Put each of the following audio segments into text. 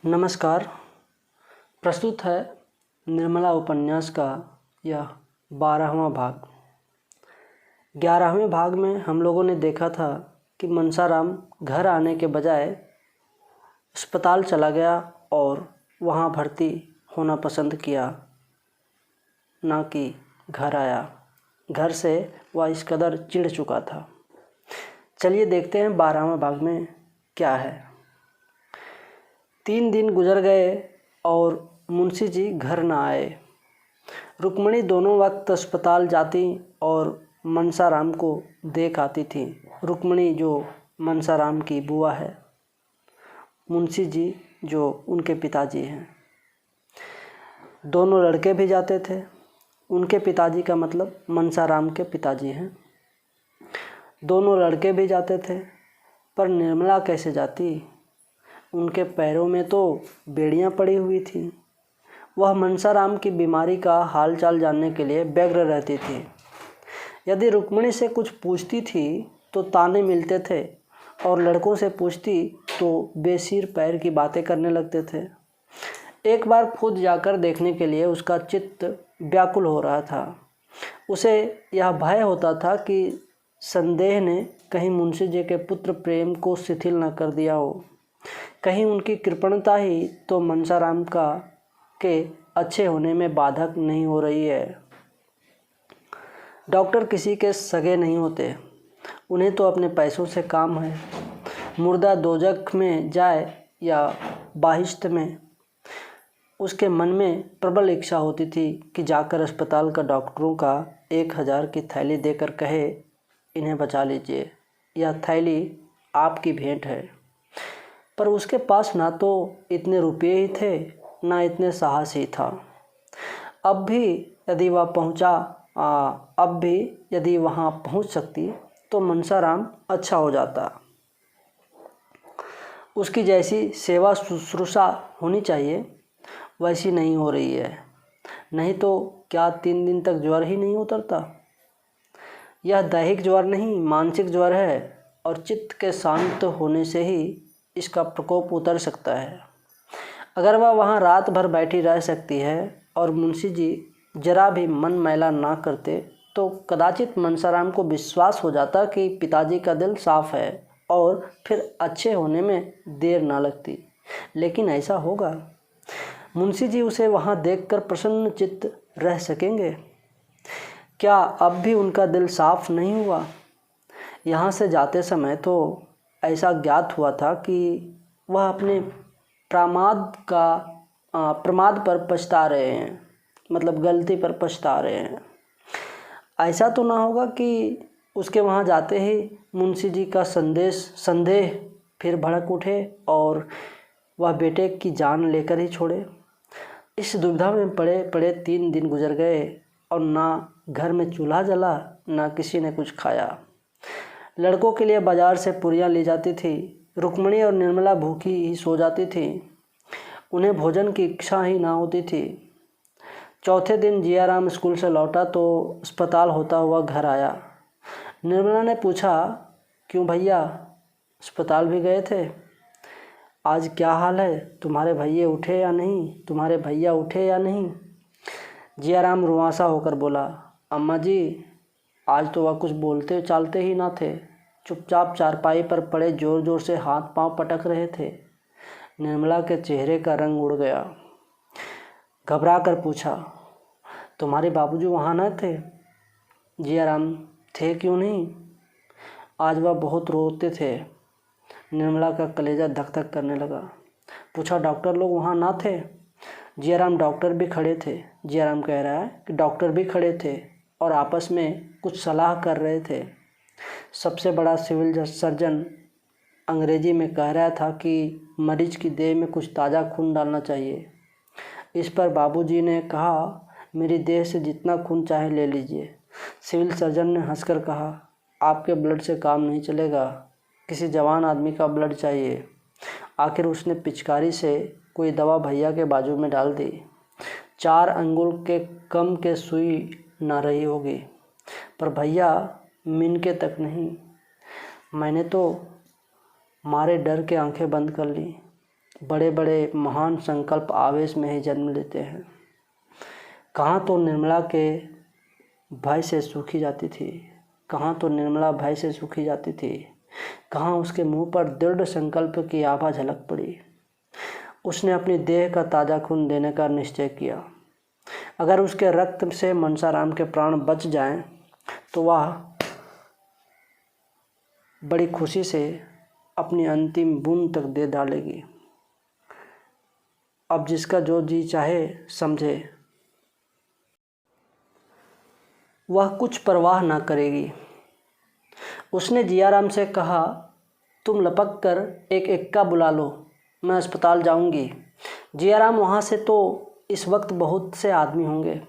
नमस्कार। प्रस्तुत है निर्मला उपन्यास का यह 12वां भाग। 11वें भाग में हम लोगों ने देखा था कि मनसाराम घर आने के बजाय अस्पताल चला गया और वहाँ भर्ती होना पसंद किया, ना कि घर आया। घर से वह इस कदर चिढ़ चुका था। चलिए देखते हैं 12वां भाग में क्या है। 3 दिन गुजर गए और मुंशी जी घर न आए। रुक्मणी दोनों वक्त अस्पताल जाती और मनसाराम को देख आती थी। रुक्मणी जो मनसाराम की बुआ है, मुंशी जी जो उनके पिताजी हैं। दोनों लड़के भी जाते थे। उनके पिताजी का मतलब मनसाराम के पिताजी हैं। दोनों लड़के भी जाते थे, पर निर्मला कैसे जाती? उनके पैरों में तो बेड़ियां पड़ी हुई थी। वह मनसाराम की बीमारी का हालचाल जानने के लिए व्यग्र रहती थी। यदि रुक्मणी से कुछ पूछती थी तो ताने मिलते थे, और लड़कों से पूछती तो बेसिर पैर की बातें करने लगते थे। एक बार खुद जाकर देखने के लिए उसका चित्त व्याकुल हो रहा था। उसे यह भय होता था कि संदेह ने कहीं मुंशी जी के पुत्र प्रेम को शिथिल न कर दिया हो। कहीं उनकी कृपणता ही तो मनसाराम के अच्छे होने में बाधक नहीं हो रही है। डॉक्टर किसी के सगे नहीं होते, उन्हें तो अपने पैसों से काम है। मुर्दा दोजख में जाए या बाहिश्त में, उसके मन में प्रबल इच्छा होती थी कि जाकर अस्पताल का डॉक्टरों का 1000 की थैली देकर कहे, इन्हें बचा लीजिए, यह थैली आपकी भेंट है। पर उसके पास ना तो इतने रुपये ही थे, ना इतने साहस ही था। अब भी यदि वहाँ पहुँच सकती तो मनसाराम अच्छा हो जाता। उसकी जैसी सेवा शुश्रूषा होनी चाहिए वैसी नहीं हो रही है। नहीं तो क्या 3 दिन तक ज्वर ही नहीं उतरता? यह दैहिक ज्वर नहीं, मानसिक ज्वर है, और चित्त के शांत होने से ही इसका प्रकोप उतर सकता है। अगर वह वहाँ रात भर बैठी रह सकती है और मुंशी जी जरा भी मन मैला ना करते तो कदाचित मनसाराम को विश्वास हो जाता कि पिताजी का दिल साफ है और फिर अच्छे होने में देर ना लगती। लेकिन ऐसा होगा? मुंशी जी उसे वहाँ देखकर प्रसन्न चित्त रह सकेंगे? क्या अब भी उनका दिल साफ नहीं हुआ? यहाँ से जाते समय तो ऐसा ज्ञात हुआ था कि वह अपने प्रमाद पर पछता रहे हैं, मतलब गलती पर पछता रहे हैं। ऐसा तो ना होगा कि उसके वहाँ जाते ही मुंशी जी का संदेह फिर भड़क उठे और वह बेटे की जान लेकर ही छोड़े। इस दुविधा में पड़े पड़े 3 दिन गुजर गए और ना घर में चूल्हा जला, ना किसी ने कुछ खाया। लड़कों के लिए बाजार से पुरियां ली जाती थी। रुक्मणी और निर्मला भूखी ही सो जाती थी। उन्हें भोजन की इच्छा ही ना होती थी। चौथे दिन जियाराम स्कूल से लौटा तो अस्पताल होता हुआ घर आया। निर्मला ने पूछा, क्यों भैया, अस्पताल भी गए थे? आज क्या हाल है? तुम्हारे भैया उठे या नहीं? जियाराम रुआंसा होकर बोला, अम्मा जी, आज तो वह कुछ बोलते चालते ही ना थे। चुपचाप चारपाई पर पड़े जोर जोर से हाथ पांव पटक रहे थे। निर्मला के चेहरे का रंग उड़ गया। घबरा कर पूछा, तुम्हारे बाबूजी वहाँ न थे? जियाराम, थे क्यों नहीं? आज वह बहुत रोते थे। निर्मला का कलेजा धक धक करने लगा। पूछा, डॉक्टर लोग वहाँ ना थे? जियाराम, डॉक्टर भी खड़े थे। जियाराम कह रहा है कि डॉक्टर भी खड़े थे और आपस में कुछ सलाह कर रहे थे। सबसे बड़ा सिविल सर्जन अंग्रेजी में कह रहा था कि मरीज की देह में कुछ ताज़ा खून डालना चाहिए। इस पर बाबूजी ने कहा, मेरी देह से जितना खून चाहे ले लीजिए। सिविल सर्जन ने हंसकर कहा, आपके ब्लड से काम नहीं चलेगा, किसी जवान आदमी का ब्लड चाहिए। आखिर उसने पिचकारी से कोई दवा भैया के बाजू में डाल दी। 4 अंगुल के कम के सुई ना रही होगी, पर भैया मिनके तक नहीं। मैंने तो मारे डर के आंखें बंद कर ली। बड़े बड़े महान संकल्प आवेश में ही जन्म लेते हैं। कहाँ तो निर्मला के भय से सूखी जाती थी, कहाँ तो निर्मला भय से सूखी जाती थी, कहाँ उसके मुंह पर दृढ़ संकल्प की आभा झलक पड़ी। उसने अपनी देह का ताज़ा खून देने का निश्चय किया। अगर उसके रक्त से मनसाराम के प्राण बच जाएं तो वह बड़ी खुशी से अपनी अंतिम बूंद तक दे डालेगी। अब जिसका जो जी चाहे समझे, वह कुछ परवाह ना करेगी। उसने जियाराम से कहा, तुम लपक कर एक एक्का बुला लो, मैं अस्पताल जाऊंगी। जियाराम, वहाँ से तो इस वक्त बहुत से आदमी होंगे।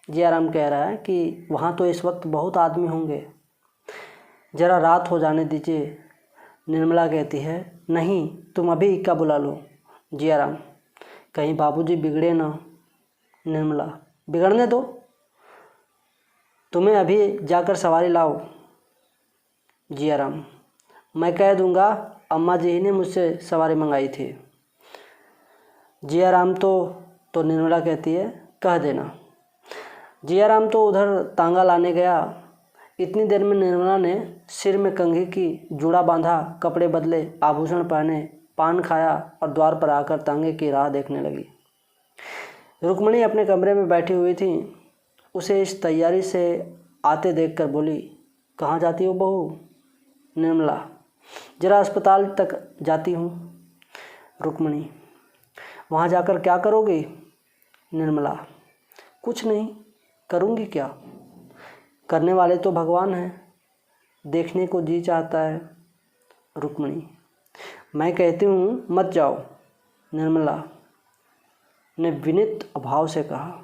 जियाराम कह रहा है कि वहाँ तो इस वक्त बहुत आदमी होंगे, ज़रा रात हो जाने दीजिए। निर्मला कहती है, नहीं, तुम अभी एक्का बुला लो। जियाराम, कहीं बाबूजी बिगड़े ना। निर्मला, बिगड़ने दो, तुम्हें अभी जाकर सवारी लाओ। जियाराम, मैं कह दूंगा, अम्मा जी ही ने मुझसे सवारी मंगाई थी। जियाराम तो निर्मला कहती है, कह देना। जियाराम तो उधर तांगा लाने गया। इतनी देर में निर्मला ने सिर में कंघी की जूड़ा बांधा, कपड़े बदले, आभूषण पहने, पान खाया और द्वार पर आकर तांगे की राह देखने लगी। रुक्मणी अपने कमरे में बैठी हुई थी। उसे इस तैयारी से आते देखकर बोली, कहाँ जाती हो बहू? निर्मला, जरा अस्पताल तक जाती हूँ। रुक्मणी, वहाँ जाकर क्या करोगी? निर्मला, कुछ नहीं, करूँगी क्या? करने वाले तो भगवान हैं, देखने को जी चाहता है। रुक्मणी, मैं कहती हूँ मत जाओ। निर्मला ने विनीत अभाव से कहा,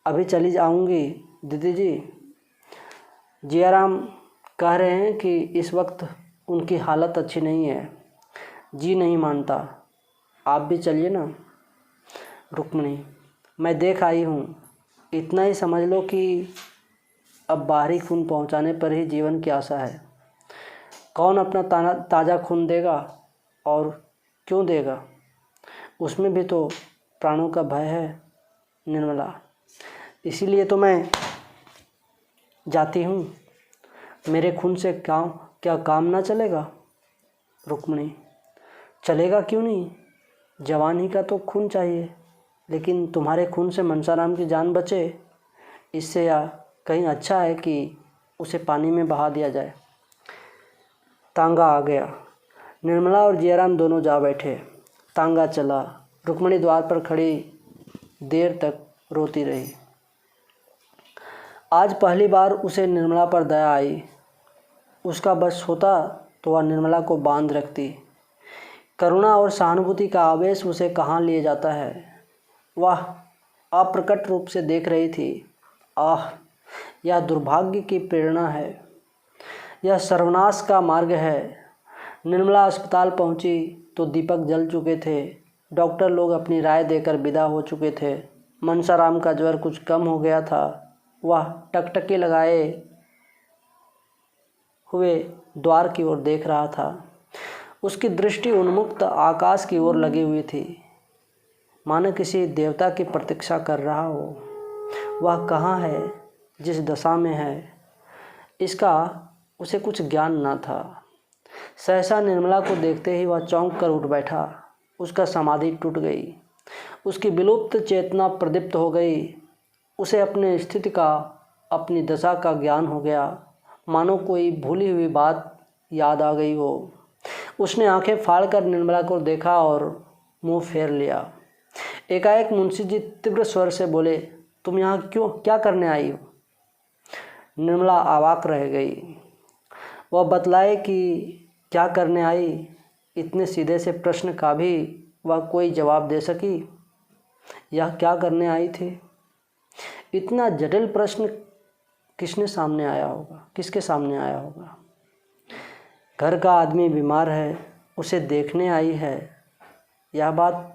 अभी चली जाऊँगी दीदी जी। जियाराम कह रहे हैं कि इस वक्त उनकी हालत अच्छी नहीं है, जी नहीं मानता, आप भी चलिए ना। रुक्मणी, मैं देख आई हूँ, इतना ही समझ लो कि अब बाहरी खून पहुँचाने पर ही जीवन की आशा है। कौन अपना ताज़ा खून देगा और क्यों देगा? उसमें भी तो प्राणों का भय है। निर्मला, इसीलिए तो मैं जाती हूँ। मेरे खून से क्या काम ना चलेगा? रुक्मणी, चलेगा क्यों नहीं, जवानी का तो खून चाहिए, लेकिन तुम्हारे खून से मनसाराम की जान बचे, इससे या कहीं अच्छा है कि उसे पानी में बहा दिया जाए। तांगा आ गया। निर्मला और जियाराम दोनों जा बैठे। तांगा चला। रुक्मणी द्वार पर खड़ी देर तक रोती रही। आज पहली बार उसे निर्मला पर दया आई। उसका बस होता तो वह निर्मला को बांध रखती। करुणा और सहानुभूति का आवेश उसे कहाँ लिए जाता है, वह अप्रकट रूप से देख रही थी। आह, यह दुर्भाग्य की प्रेरणा है, यह सर्वनाश का मार्ग है। निर्मला अस्पताल पहुंची तो दीपक जल चुके थे। डॉक्टर लोग अपनी राय देकर विदा हो चुके थे। मनसाराम का ज्वर कुछ कम हो गया था। वह टकटकी लगाए हुए द्वार की ओर देख रहा था। उसकी दृष्टि उन्मुक्त आकाश की ओर लगी हुई थी, मानो किसी देवता की प्रतीक्षा कर रहा हो। वह कहाँ है, जिस दशा में है, इसका उसे कुछ ज्ञान न था। सहसा निर्मला को देखते ही वह चौंक कर उठ बैठा। उसका समाधि टूट गई। उसकी विलुप्त चेतना प्रदीप्त हो गई। उसे अपने स्थिति का, अपनी दशा का ज्ञान हो गया, मानो कोई भूली हुई बात याद आ गई हो। उसने आंखें फाड़कर निर्मला को देखा और मुंह फेर लिया। एकाएक मुंशी जी तीव्र स्वर से बोले, तुम यहाँ क्या करने आई हो? निर्मला अवाक रह गई। वह बतलाए कि क्या करने आई। इतने सीधे से प्रश्न का भी वह कोई जवाब दे सकी। यह क्या करने आई थी? इतना जटिल प्रश्न किसके सामने आया होगा? घर का आदमी बीमार है, उसे देखने आई है। यह बात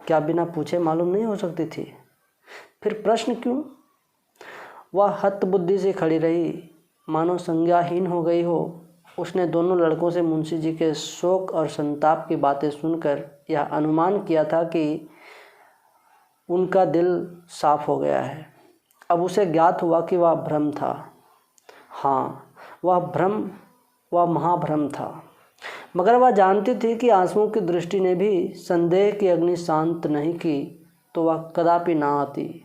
क्या बिना पूछे मालूम नहीं हो सकती थी? फिर प्रश्न क्यों? वह हतबुद्धि से खड़ी रही, मानो संज्ञाहीन हो गई हो। उसने दोनों लड़कों से मुंशी जी के शोक और संताप की बातें सुनकर यह अनुमान किया था कि उनका दिल साफ हो गया है। अब उसे ज्ञात हुआ कि वह भ्रम था। हाँ, वह महाभ्रम था। मगर वह जानती थी कि आंसुओं की दृष्टि ने भी संदेह की अग्नि शांत नहीं की तो वह कदापि ना आती।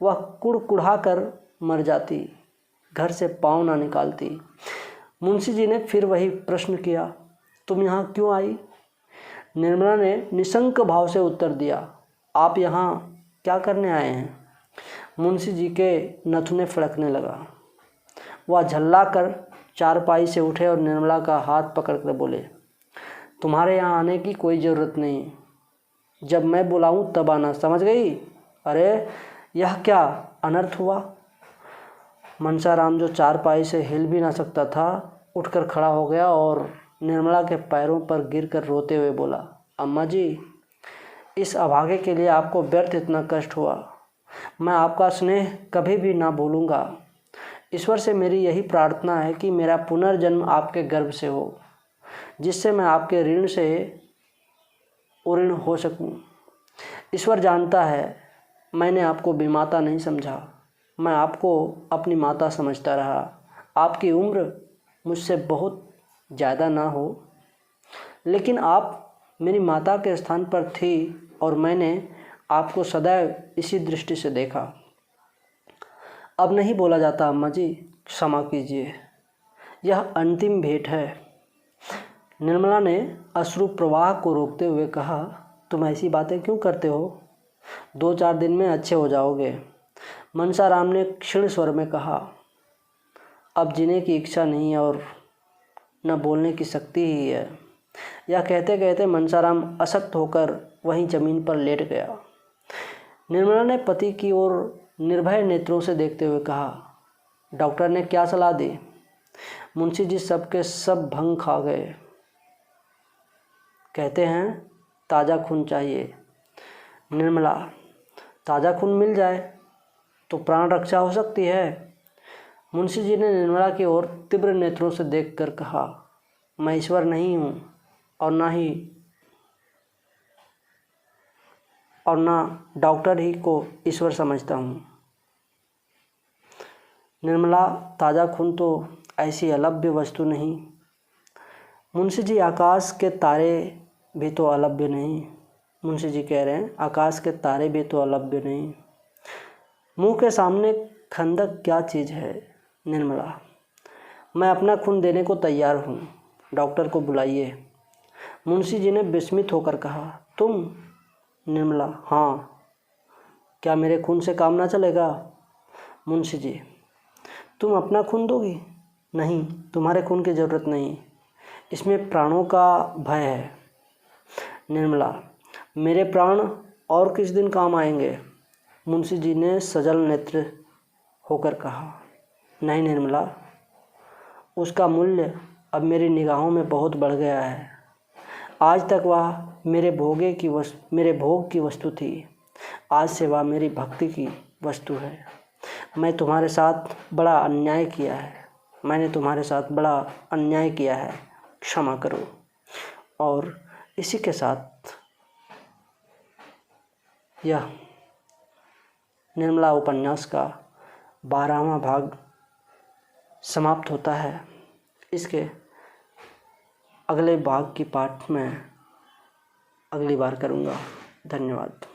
वह कुड़कुड़ा कर मर जाती, घर से पाँव ना निकालती। मुंशी जी ने फिर वही प्रश्न किया, तुम यहाँ क्यों आई? निर्मला ने निशंक भाव से उत्तर दिया, आप यहाँ क्या करने आए हैं? मुंशी जी के नथुने फड़कने लगा। वह झल्ला कर चारपाई से उठे और निर्मला का हाथ पकड़कर बोले, तुम्हारे यहाँ आने की कोई ज़रूरत नहीं, जब मैं बुलाऊं तब आना, समझ गई? अरे यह क्या अनर्थ हुआ? मनसाराम, जो चारपाई से हिल भी ना सकता था, उठकर खड़ा हो गया और निर्मला के पैरों पर गिरकर रोते हुए बोला, अम्मा जी, इस अभागे के लिए आपको व्यर्थ इतना कष्ट हुआ। मैं आपका स्नेह कभी भी ना भूलूंगा। ईश्वर से मेरी यही प्रार्थना है कि मेरा पुनर्जन्म आपके गर्भ से हो, जिससे मैं आपके ऋण से उऋण हो सकूं। ईश्वर जानता है मैंने आपको विमाता नहीं समझा, मैं आपको अपनी माता समझता रहा। आपकी उम्र मुझसे बहुत ज़्यादा ना हो, लेकिन आप मेरी माता के स्थान पर थी और मैंने आपको सदैव इसी दृष्टि से देखा। अब नहीं बोला जाता अम्मा जी, क्षमा कीजिए, यह अंतिम भेंट है। निर्मला ने अश्रु प्रवाह को रोकते हुए कहा, तुम ऐसी बातें क्यों करते हो? 2-4 दिन में अच्छे हो जाओगे। मनसाराम ने क्षीण स्वर में कहा, अब जीने की इच्छा नहीं है और न बोलने की शक्ति ही है। यह कहते कहते मनसाराम अशक्त होकर वहीं जमीन पर लेट गया। निर्मला ने पति की ओर निर्भय नेत्रों से देखते हुए कहा, डॉक्टर ने क्या सलाह दी? मुंशी जी सबके सब भंग खा गए। कहते हैं ताज़ा खून चाहिए। निर्मला, ताज़ा खून मिल जाए तो प्राण रक्षा हो सकती है। मुंशी जी ने निर्मला की ओर तीव्र नेत्रों से देखकर कहा, मैं ईश्वर नहीं हूँ और ना डॉक्टर ही को ईश्वर समझता हूँ। निर्मला, ताज़ा खून तो ऐसी अलभ्य वस्तु नहीं। मुंशी जी, आकाश के तारे भी तो अलभ्य नहीं। मुंशी जी कह रहे हैं, आकाश के तारे भी तो अलभ्य नहीं। मुंह के सामने खंदक क्या चीज़ है? निर्मला, मैं अपना खून देने को तैयार हूँ, डॉक्टर को बुलाइए। मुंशी जी ने विस्मित होकर कहा, तुम? निर्मला, हाँ, क्या मेरे खून से काम ना चलेगा? मुंशी जी, तुम अपना खून दोगी? नहीं, तुम्हारे खून की ज़रूरत नहीं, इसमें प्राणों का भय है। निर्मला, मेरे प्राण और किस दिन काम आएंगे? मुंशी जी ने सजल नेत्र होकर कहा, नहीं निर्मला, उसका मूल्य अब मेरी निगाहों में बहुत बढ़ गया है। आज तक वह मेरे भोग की वस्तु थी, आज से वह मेरी भक्ति की वस्तु है। मैंने तुम्हारे साथ बड़ा अन्याय किया है, क्षमा करो। और इसी के साथ यह निर्मला उपन्यास का 12वां भाग समाप्त होता है। इसके अगले भाग की पाठ में अगली बार करूँगा। धन्यवाद।